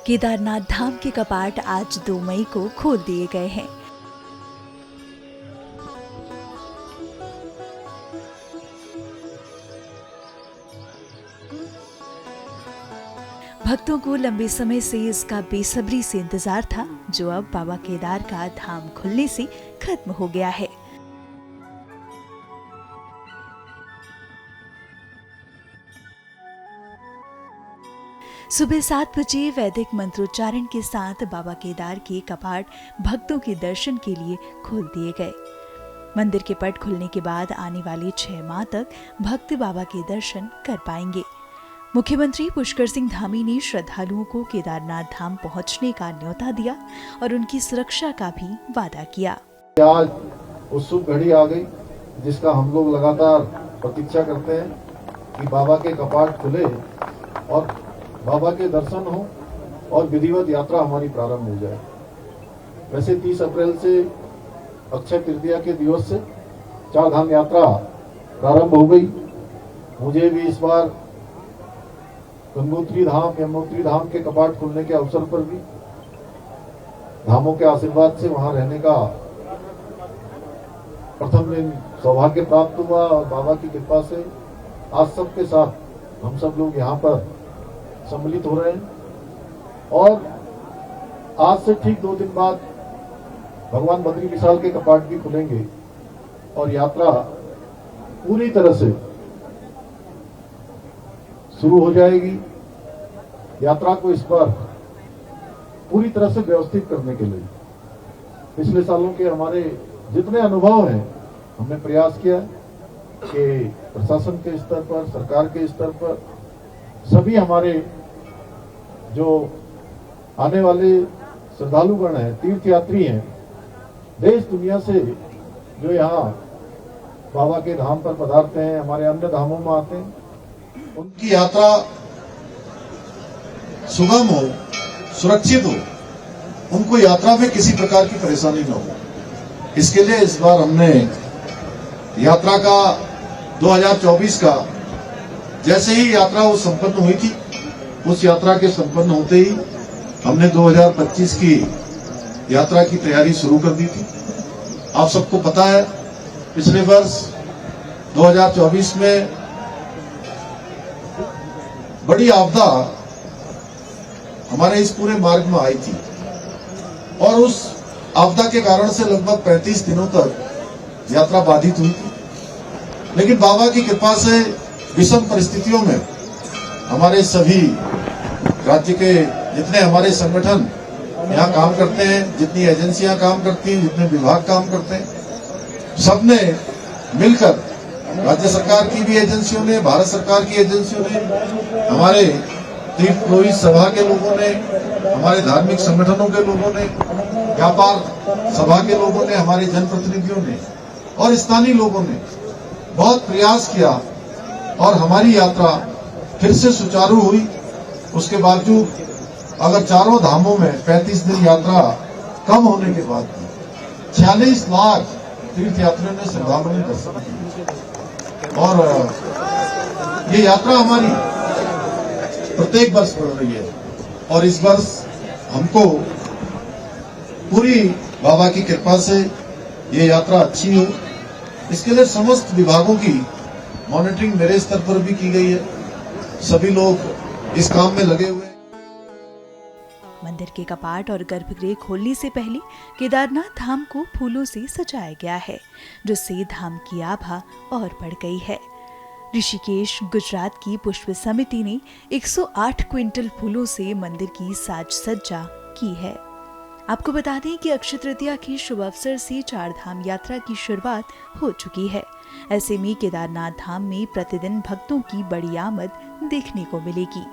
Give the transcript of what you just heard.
केदारनाथ धाम के कपाट आज 2 मई को खोल दिए गए हैं। भक्तों को लंबे समय से इसका बेसब्री से इंतजार था, जो अब बाबा केदार का धाम खुलने से खत्म हो गया है। सुबह 7 बजे वैदिक मंत्रोच्चारण के साथ बाबा केदार के कपाट भक्तों के दर्शन के लिए खोल दिए गए। मंदिर के पट खुलने के बाद आने वाले 6 माह तक भक्त बाबा के दर्शन कर पाएंगे। मुख्यमंत्री पुष्कर सिंह धामी ने श्रद्धालुओं को केदारनाथ धाम पहुंचने का न्योता दिया और उनकी सुरक्षा का भी वादा किया। आज उत्सुक घड़ी आ गई, जिसका हम लोग लगातार प्रतीक्षा करते हैं कि बाबा के कपाट खुले और बाबा के दर्शन हो और विधिवत यात्रा हमारी प्रारंभ हो जाए। वैसे 30 अप्रैल से अक्षय तृतीया के दिवस से 4 धाम यात्रा प्रारंभ हो गई। मुझे भी इस बार गंगोत्री धाम, यमुनोत्री धाम के कपाट खुलने के अवसर पर भी धामों के आशीर्वाद से वहां रहने का प्रथम दिन सौभाग्य प्राप्त हुआ और बाबा की कृपा से आज सबके साथ हम सब लोग यहाँ पर सम्मिलित हो रहे हैं। और आज से ठीक 2 दिन बाद भगवान बद्री विशाल के कपाट भी खुलेंगे और यात्रा पूरी तरह से शुरू हो जाएगी। यात्रा को इस बार पूरी तरह से व्यवस्थित करने के लिए पिछले सालों के हमारे जितने अनुभव हैं, हमने प्रयास किया कि प्रशासन के स्तर पर, सरकार के स्तर पर सभी हमारे जो आने वाले श्रद्धालुगण हैं, तीर्थयात्री हैं, देश दुनिया से जो यहाँ बाबा के धाम पर पधारते हैं, हमारे अन्य धामों में आते हैं, उनकी यात्रा सुगम हो, सुरक्षित हो, उनको यात्रा में किसी प्रकार की परेशानी न हो। इसके लिए इस बार हमने यात्रा का 2024 का जैसे ही यात्रा वो संपन्न हुई थी, उस यात्रा के संपन्न होते ही हमने 2025 की यात्रा की तैयारी शुरू कर दी थी। आप सबको पता है, पिछले वर्ष 2024 में बड़ी आपदा हमारे इस पूरे मार्ग में आई थी और उस आपदा के कारण से लगभग 35 दिनों तक यात्रा बाधित हुई थी। लेकिन बाबा की कृपा से विषम परिस्थितियों में हमारे सभी राज्य के जितने हमारे संगठन यहाँ काम करते हैं, जितनी एजेंसियां काम करती हैं, जितने विभाग काम करते हैं, सबने मिलकर, राज्य सरकार की भी एजेंसियों ने, भारत सरकार की एजेंसियों ने, हमारे तीर्थ पुरोहित सभा के लोगों ने, हमारे धार्मिक संगठनों के लोगों ने, व्यापार सभा के लोगों ने, हमारे जनप्रतिनिधियों ने और स्थानीय लोगों ने बहुत प्रयास किया और हमारी यात्रा फिर से सुचारू हुई। उसके बावजूद अगर चारों धामों में 35 दिन यात्रा कम होने के बाद 46 लाख तीर्थयात्रियों ने श्रद्धालुओं ने दर्शन किया और ये यात्रा हमारी प्रत्येक वर्ष बढ़ रही है और इस वर्ष हमको पूरी बाबा की कृपा से ये यात्रा अच्छी हो, इसके लिए समस्त विभागों की मॉनिटरिंग मेरे स्तर पर भी की गई है। सभी लोग इस काम में लगे हुए हैं। मंदिर के कपाट और गर्भगृह खोलने से पहले केदारनाथ धाम को फूलों से सजाया गया है, जिससे धाम की आभा और बढ़ गई है। ऋषिकेश, गुजरात की पुष्प समिति ने 108 क्विंटल फूलों से मंदिर की साज सज्जा की है। आपको बता दें कि अक्षय तृतीया के शुभ अवसर से 4 धाम यात्रा की शुरुआत हो चुकी है। ऐसे में केदारनाथ धाम में प्रतिदिन भक्तों की बड़ी आमद देखने को मिलेगी।